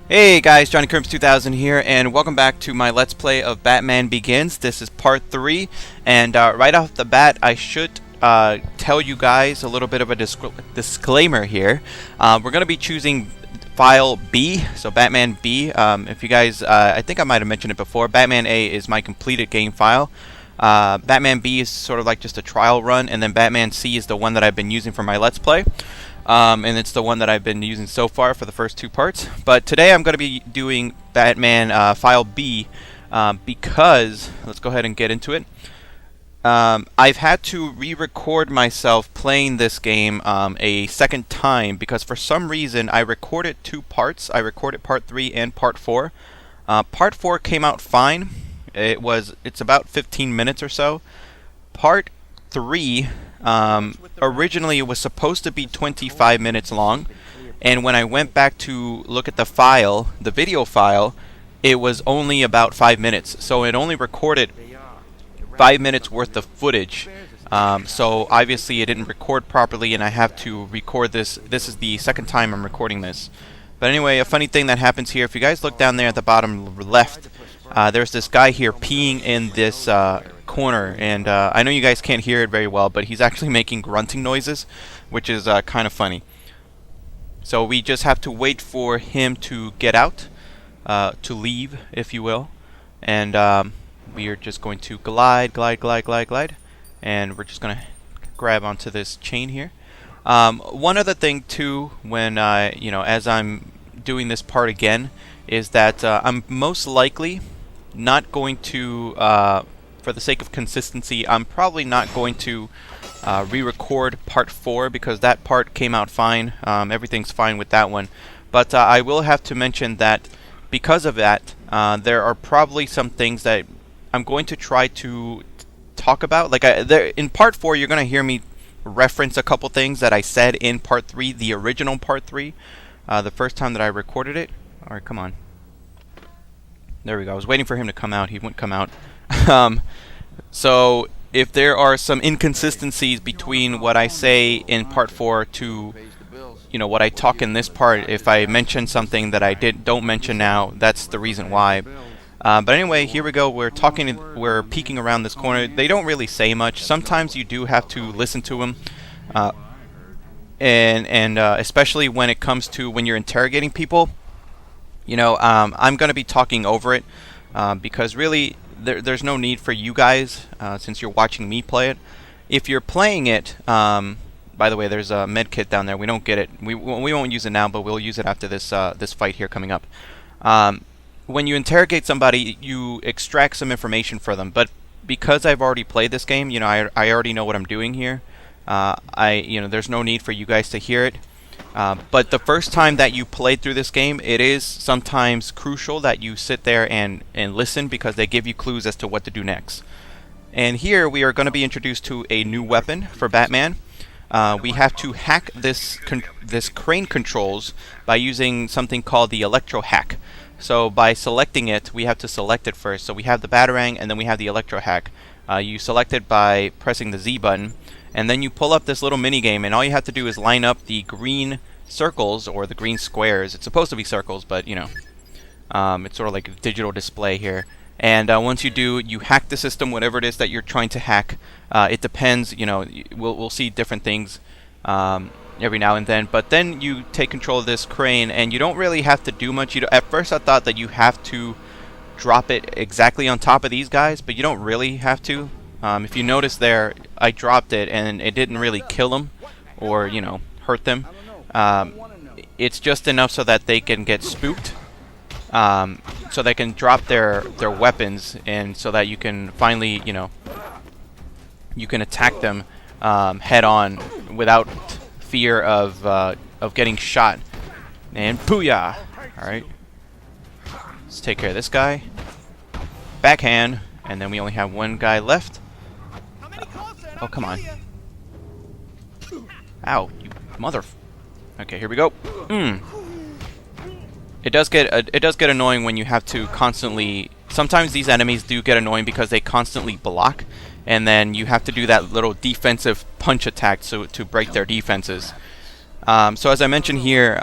Hey guys, Johnny Crimps 2000 here, and welcome back to my Let's Play of Batman Begins. This is part 3, and right off the bat, I should tell you guys a little bit of a disclaimer here. We're going to be choosing file B, so Batman B. If you guys, I think I might have mentioned it before, Batman A is my completed game file. Batman B is sort of like just a trial run, and then Batman C is the one that I've been using for my Let's Play. And it's the one that I've been using so far for the first two parts. But today I'm going to be doing Batman File B because, let's go ahead and get into it. I've had to re-record myself playing this game a second time because for some reason I recorded two parts. I recorded Part 3 and Part 4. Part 4 came out fine. It's about 15 minutes or so. Part 3 originally it was supposed to be 25 minutes long, and when I went back to look at the file, the video file, it was only about 5 minutes, so it only recorded 5 minutes worth of footage. So obviously it didn't record properly, and I have to record this. This is the second time I'm recording this. But anyway, a funny thing that happens here, if you guys look down there at the bottom left, there's this guy here peeing in this corner, and I know you guys can't hear it very well, but he's actually making grunting noises, which is kind of funny. So we just have to wait for him to get out, to leave, if you will, and we are just going to glide, and we're just going to grab onto this chain here. One other thing too, when as I'm doing this part again, is that I'm most likely not going to, for the sake of consistency, I'm probably not going to re-record Part 4 because that part came out fine. Everything's fine with that one. But I will have to mention that because of that, there are probably some things that I'm going to try to talk about. Like in Part 4, you're going to hear me reference a couple things that I said in Part 3, the original Part 3, the first time that I recorded it. Alright, come on. There we go. I was waiting for him to come out. He wouldn't come out. So if there are some inconsistencies between what I say in Part 4 to what I talk in this part, if I mention something that I don't mention now, that's the reason why. But anyway, here we go. We're peeking around this corner. They don't really say much. Sometimes you do have to listen to them, and especially when it comes to when you're interrogating people. I'm going to be talking over it because really there's no need for you guys since you're watching me play it. If you're playing it, by the way, there's a med kit down there. We don't get it. We won't use it now, but we'll use it after this this fight here coming up. When you interrogate somebody, you extract some information for them. But because I've already played this game, I already know what I'm doing here. There's no need for you guys to hear it. But the first time that you played through this game, it is sometimes crucial that you sit there and listen because they give you clues as to what to do next. And here we are going to be introduced to a new weapon for Batman. We have to hack this crane controls by using something called the electro hack. So by selecting it, we have to select it first. So we have the Batarang and then we have the electro hack. You select it by pressing the Z button. And then you pull up this little mini game, and all you have to do is line up the green circles or the green squares. It's supposed to be circles, but it's sort of like a digital display here. And once you do, you hack the system, whatever it is that you're trying to hack. It depends. We'll see different things every now and then. But then you take control of this crane, and you don't really have to do much. At first, I thought that you have to drop it exactly on top of these guys, but you don't really have to. If you notice there, I dropped it and it didn't really kill them or, hurt them. It's just enough so that they can get spooked, so they can drop their weapons, and so that you can finally, you can attack them head on without fear of getting shot. And booyah! Alright. Let's take care of this guy. Backhand. And then we only have one guy left. Oh, come on. Ow, you mother... Okay, here we go. It does get annoying when you have to constantly... Sometimes these enemies do get annoying because they constantly block, and then you have to do that little defensive punch attack to break their defenses. So as I mentioned here,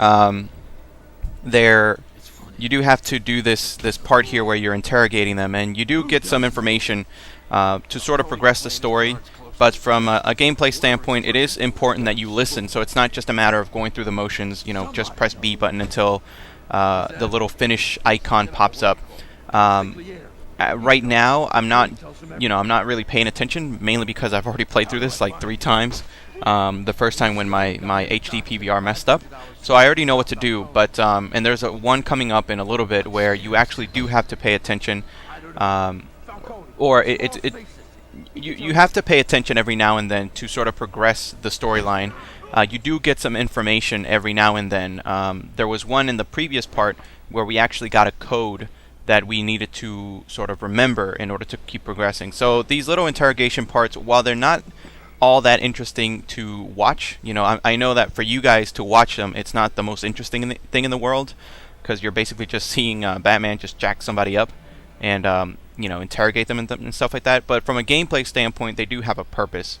you do have to do this part here where you're interrogating them, and you do get some information to sort of progress the story. But from a gameplay standpoint, it is important that you listen. So it's not just a matter of going through the motions. You know, just press B button until the little finish icon pops up. Right now, I'm not really paying attention, mainly because I've already played through this like 3 times. The first time when my HD PVR messed up, so I already know what to do. But and there's one coming up in a little bit where you actually do have to pay attention, or you have to pay attention every now and then to sort of progress the storyline. You do get some information every now and then. There was one in the previous part where we actually got a code that we needed to sort of remember in order to keep progressing. So these little interrogation parts, while they're not all that interesting to watch, you know, I know that for you guys to watch them, it's not the most interesting thing in the world, because you're basically just seeing Batman just jack somebody up and you know, interrogate them and stuff like that. But from a gameplay standpoint, they do have a purpose.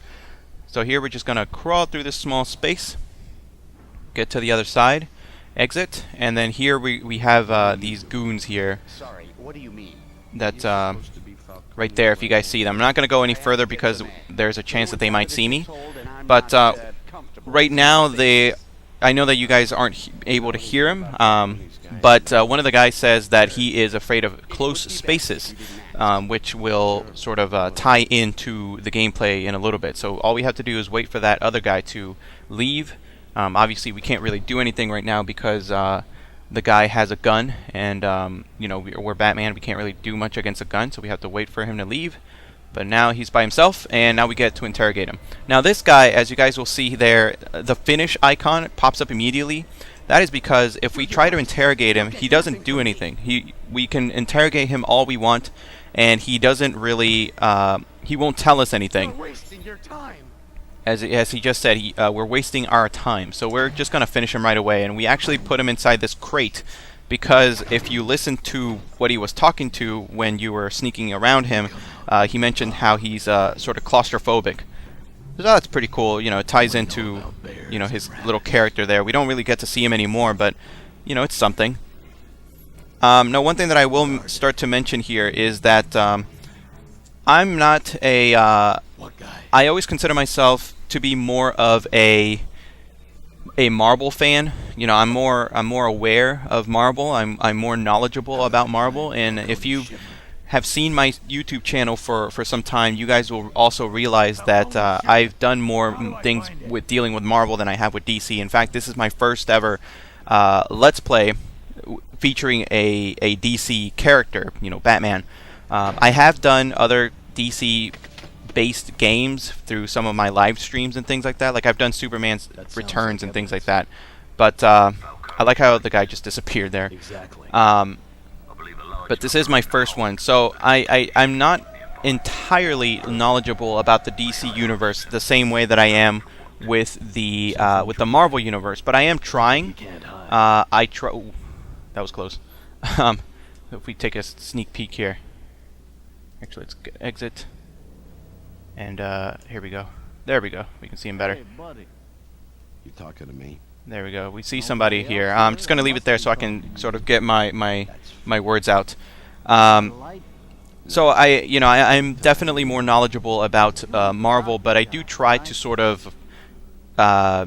So here we're just gonna crawl through this small space, get to the other side, exit, and then here we have these goons here. Sorry, what do you mean? That right there, if you guys see them. I'm not going to go any further because there's a chance that they might see me. But right now, I know that you guys aren't able to hear him. But one of the guys says that he is afraid of close spaces, which will sort of tie into the gameplay in a little bit. So all we have to do is wait for that other guy to leave. Obviously, we can't really do anything right now because the guy has a gun, and you know, we're Batman. We can't really do much against a gun, so we have to wait for him to leave. But now he's by himself, and now we get to interrogate him. Now this guy, as you guys will see there, the finish icon pops up immediately. That is because if we try to interrogate him, he doesn't do anything. We can interrogate him all we want, and he doesn't really, he won't tell us anything. You're wasting your time. As he just said, we're wasting our time. So we're just going to finish him right away. And we actually put him inside this crate because if you listen to what he was talking to when you were sneaking around him, he mentioned how he's sort of claustrophobic. So that's pretty cool. You know, it ties into, you know, his little character there. We don't really get to see him anymore, but, you know, it's something. Now, one thing that I will start to mention here is that I'm not a... I always consider myself to be more of a Marvel fan. You know, I'm more aware of Marvel. I'm more knowledgeable about Marvel, and if you have seen my YouTube channel for some time, you guys will also realize that I've done more things with dealing with Marvel than I have with DC. In fact, this is my first ever Let's Play featuring a DC character, you know, Batman. I have done other DC-based games through some of my live streams and things like that. Like I've done Superman's Returns and things like that. But I like how the guy just disappeared there. Exactly. But this is my first one, so I'm not entirely knowledgeable about the DC universe the same way that I am with the Marvel universe. But I am trying. Ooh, that was close. If we take a sneak peek here. Actually, let's exit. And here we go. There we go. We can see him better. Hey, buddy. You talking to me? There we go. We see somebody here. I'm just going to leave it there so I can sort of get my words out. So I'm definitely more knowledgeable about Marvel, but I do try to sort of, I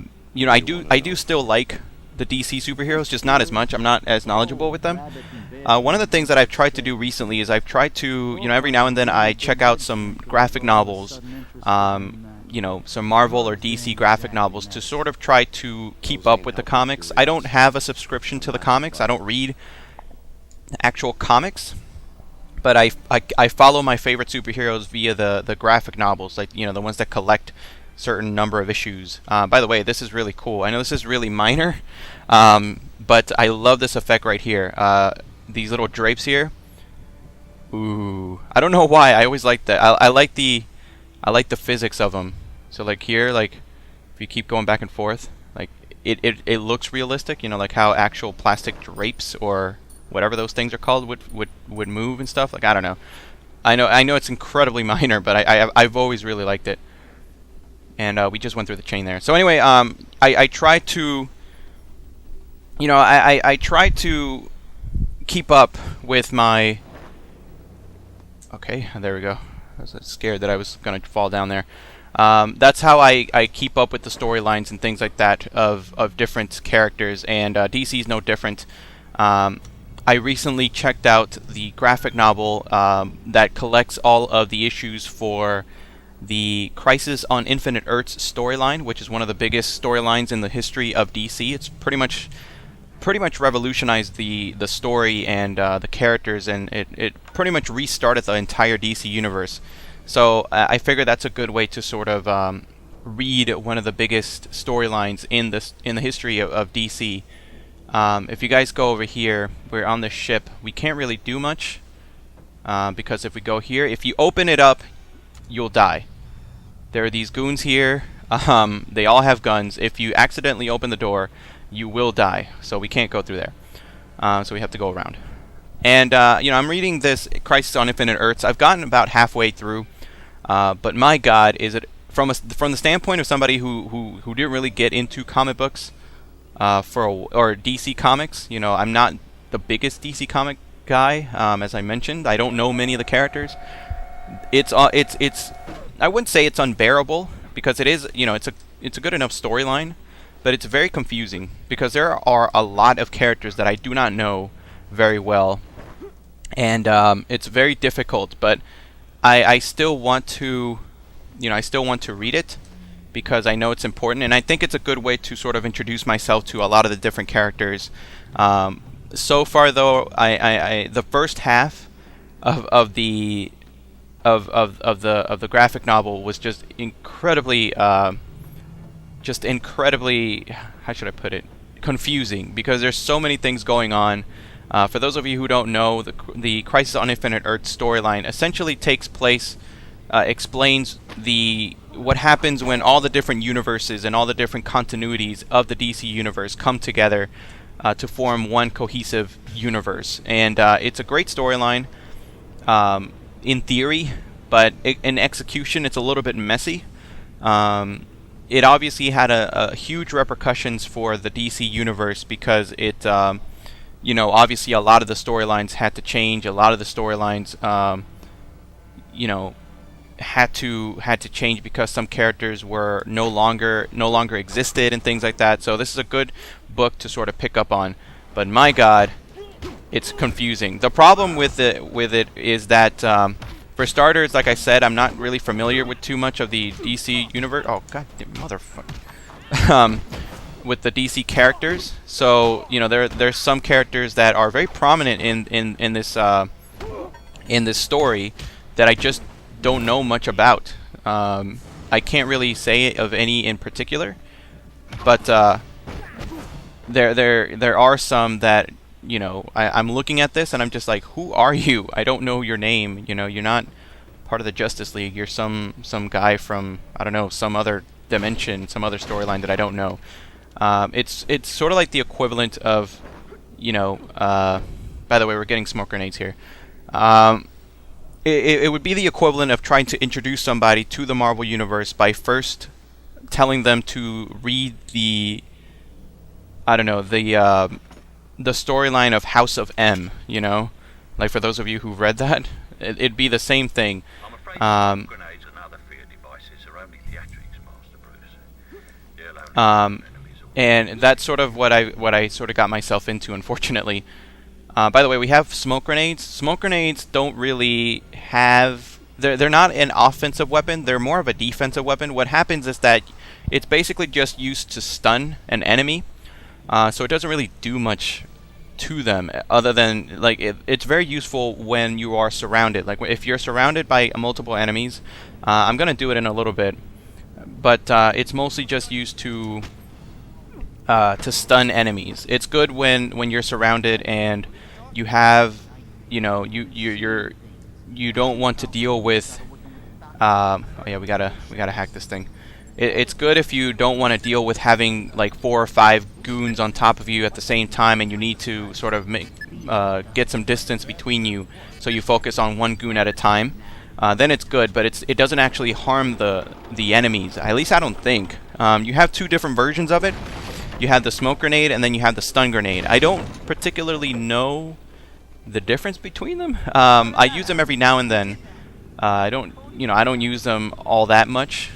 do still like the DC superheroes, just not as much. I'm not as knowledgeable with them. One of the things that I've tried to do recently is I've tried to, every now and then I check out some graphic novels, some Marvel or DC graphic novels to sort of try to keep up with the comics. I don't have a subscription to the comics. I don't read actual comics, but I follow my favorite superheroes via the graphic novels, like, the ones that collect certain number of issues. By the way, this is really cool. I know this is really minor, but I love this effect right here. These little drapes here. Ooh, I don't know why. I always like that. I like the physics of them. So like here, like if you keep going back and forth, like it looks realistic. Like how actual plastic drapes or whatever those things are called would move and stuff. Like, I don't know. I know it's incredibly minor, but I've always really liked it. And we just went through the chain there. So anyway, I try to, I try to keep up with my... Okay, there we go. I was scared that I was going to fall down there. That's how I keep up with the storylines and things like that of different characters, and DC is no different. I recently checked out the graphic novel that collects all of the issues for the Crisis on Infinite Earths storyline, which is one of the biggest storylines in the history of DC. It's pretty much revolutionized the story and the characters, and it pretty much restarted the entire DC universe. So I figure that's a good way to sort of read one of the biggest storylines in the history of DC. If you guys go over here, we're on the ship. We can't really do much because if we go here, if you open it up, you'll die. There are these goons here. They all have guns. If you accidentally open the door, you will die. So we can't go through there. So we have to go around. And you know, I'm reading this Crisis on Infinite Earths. I've gotten about halfway through, but my God, is it from the standpoint of somebody who didn't really get into comic books or DC Comics. You know, I'm not the biggest DC comic guy, as I mentioned. I don't know many of the characters. It's I wouldn't say it's unbearable, because it is, you know, it's a good enough storyline, but it's very confusing because there are a lot of characters that I do not know very well, and it's very difficult. But I still want to, you know, I still want to read it, because I know it's important, and I think it's a good way to sort of introduce myself to a lot of the different characters. So far, though, the first half of the graphic novel was just incredibly, how should I put it, confusing, because there's so many things going on. For those of you who don't know, the Crisis on Infinite Earths storyline essentially takes place, explains what happens when all the different universes and all the different continuities of the DC universe come together to form one cohesive universe. And it's a great storyline in theory, but in execution it's a little bit messy. It obviously had a huge repercussions for the DC universe, because it, you know, obviously a lot of the storylines had to change. A lot of the storylines, you know, had to change because some characters were no longer existed and things like that. So this is a good book to sort of pick up on. But my God, it's confusing. The problem with it is that, for starters, like I said, I'm not really familiar with too much of the DC universe. Oh God, motherfucker! With the DC characters. So you know, there's some characters that are very prominent in this story that I just don't know much about. I can't really say of any in particular, but there are some that, you know, I'm looking at this and I'm just like, who are you? I don't know your name. You know, you're not part of the Justice League. You're some guy from, I don't know, some other dimension, some other storyline that I don't know. It's sort of like the equivalent of, you know, by the way, we're getting smoke grenades here. It would be the equivalent of trying to introduce somebody to the Marvel Universe by first telling them to read the, I don't know, the storyline of House of M, you know? Like, for those of you who've read that, it'd be the same thing. I'm afraid grenades and other fear devices are only theatrics, Master Bruce. And that's sort of what I sort of got myself into, unfortunately. By the way, we have smoke grenades. Smoke grenades don't really have... They're not an offensive weapon. They're more of a defensive weapon. What happens is that it's basically just used to stun an enemy. So it doesn't really do much to them, other than, like, it's very useful when you are surrounded. Like, if you're surrounded by multiple enemies, I'm going to do it in a little bit. But it's mostly just used to stun enemies. It's good when you're surrounded and you have, you know, you don't want to deal with. Oh yeah, we gotta hack this thing. It's good if you don't want to deal with having like 4 or 5 goons on top of you at the same time, and you need to sort of get some distance between you, so you focus on one goon at a time. Then it's good, but it doesn't actually harm the enemies. At least I don't think. You have 2 different versions of it. You have the smoke grenade, and then you have the stun grenade. I don't particularly know the difference between them. I use them every now and then. I don't use them all that much.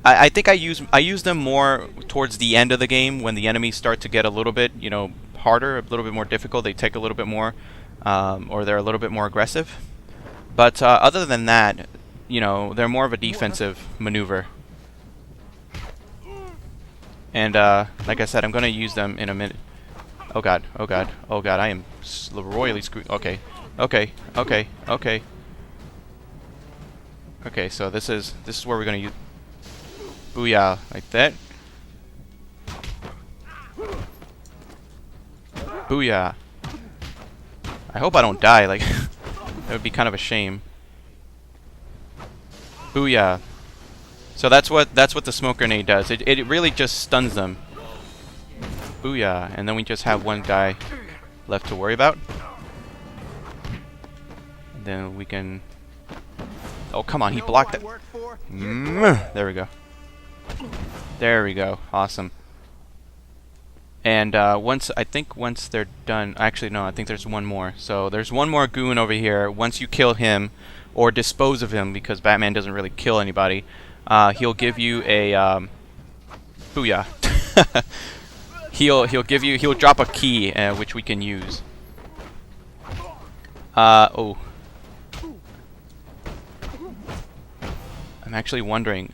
I think I use them more towards the end of the game when the enemies start to get a little bit, harder, a little bit more difficult. They take a little bit more, or they're a little bit more aggressive. But other than that, they're more of a defensive maneuver. And like I said, I'm gonna use them in a minute. Oh god, oh god, oh god! I am royally screwed. Okay, okay, okay, okay. Okay, so this is where we're gonna use. Booyah, like that. Booyah. I hope I don't die. Like that would be kind of a shame. Booyah. So that's what the smoke grenade does. It really just stuns them. Booyah, and then we just have one guy left to worry about. And then we can. Oh come on, he blocked it. There we go. There we go. Awesome. And once they're done. Actually, no. I think there's one more. So there's one more goon over here. Once you kill him or dispose of him, because Batman doesn't really kill anybody, he'll give you a booyah. he'll drop a key which we can use. Oh. I'm actually wondering.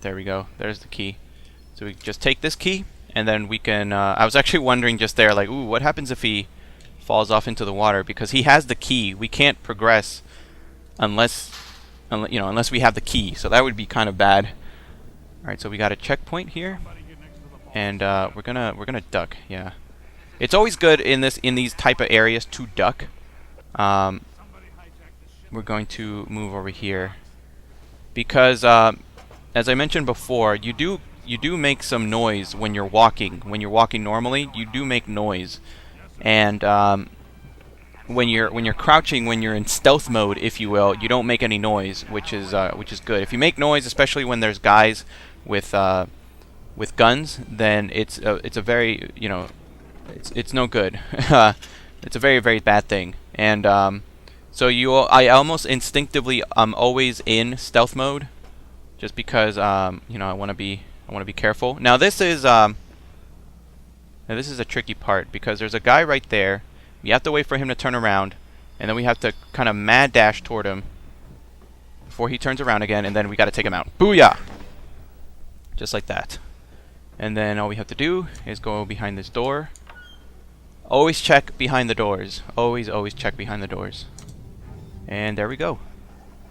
There we go. There's the key. So we just take this key, and then we can. I was actually wondering just there, like, ooh, what happens if he falls off into the water? Because he has the key. We can't progress unless we have the key. So that would be kind of bad. All right, so we got a checkpoint here, and we're gonna duck. Yeah, it's always good in these type of areas to duck. We're going to move over here because. As I mentioned before, you do make some noise when you're walking. When you're walking normally, you do make noise, and when you're crouching, when you're in stealth mode, if you will, you don't make any noise, which is good. If you make noise, especially when there's guys with guns, then it's a very it's no good. It's a very, very bad thing, and so I almost instinctively I'm always in stealth mode. Just because I want to be careful. Now this is a tricky part because there's a guy right there. You have to wait for him to turn around, and then we have to kind of mad dash toward him before he turns around again, and then we got to take him out. Booyah! Just like that. And then all we have to do is go behind this door. Always check behind the doors. Always check behind the doors. And there we go.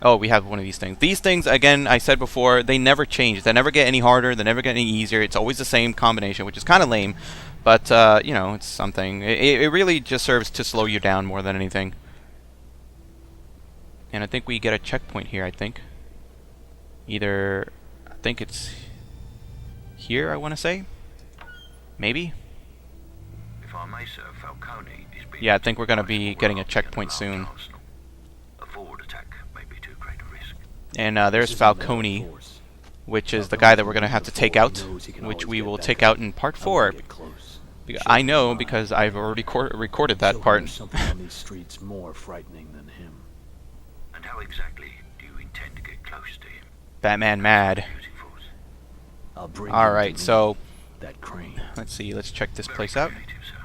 Oh, we have one of these things. These things, again, I said before, they never change. They never get any harder. They never get any easier. It's always the same combination, which is kind of lame. But, it's something. It really just serves to slow you down more than anything. And I think we get a checkpoint here, I think. I think it's here, I want to say. Maybe? If I may, sir, Falcone is being Yeah, I think we're going to be getting a checkpoint soon. And there's Falcone, which is the guy that we're going to have to take out, which we will take out in part 4. I know because I've already recorded that part. Something on these streets more frightening than him. And how exactly do you intend to get close to him? Batman mad. I'll bring Alright, so that crane. Let's see, let's check this place out. Creative, sir.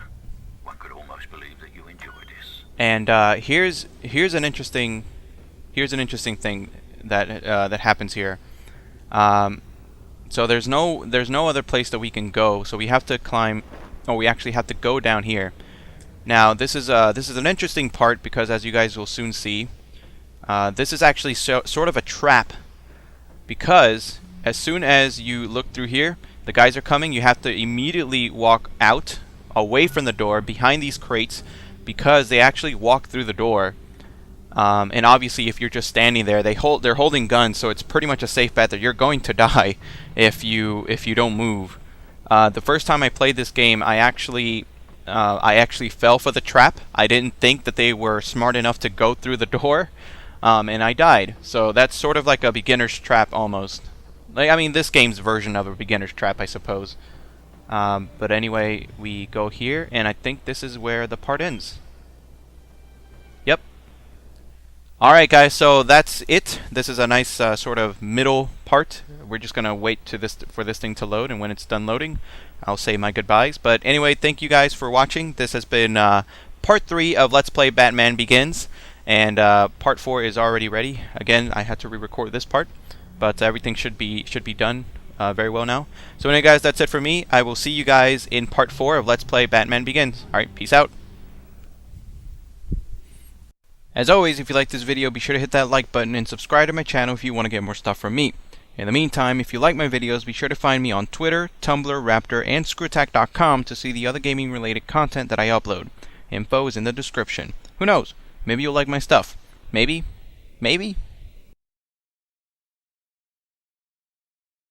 One could almost believe that you enjoy this. And here's an interesting thing that happens here. So there's no other place that we can go, so we have to climb. Oh, we actually have to go down here. Now this is an interesting part because, as you guys will soon see, this is actually sort of a trap, because as soon as you look through here, the guys are coming. You have to immediately walk out, away from the door, behind these crates, because they actually walk through the door. And obviously, if you're just standing there, they're holding guns, so it's pretty much a safe bet that you're going to die if you don't move. The first time I played this game, I actually fell for the trap. I didn't think that they were smart enough to go through the door, and I died. So that's sort of like a beginner's trap almost. Like, I mean, this game's version of a beginner's trap, I suppose. But anyway, we go here, and I think this is where the part ends. Yep. Alright guys, so that's it. This is a nice sort of middle part. We're just going to wait for this thing to load, and when it's done loading, I'll say my goodbyes. But anyway, thank you guys for watching. This has been part 3 of Let's Play Batman Begins, and part 4 is already ready. Again, I had to re-record this part, but everything should be done very well now. So anyway guys, that's it for me. I will see you guys in part 4 of Let's Play Batman Begins. Alright, peace out. As always, if you like this video, be sure to hit that like button and subscribe to my channel if you want to get more stuff from me. In the meantime, if you like my videos, be sure to find me on Twitter, Tumblr, Raptr, and Screwattack.com to see the other gaming related content that I upload. Info is in the description. Who knows? Maybe you'll like my stuff. Maybe. Maybe.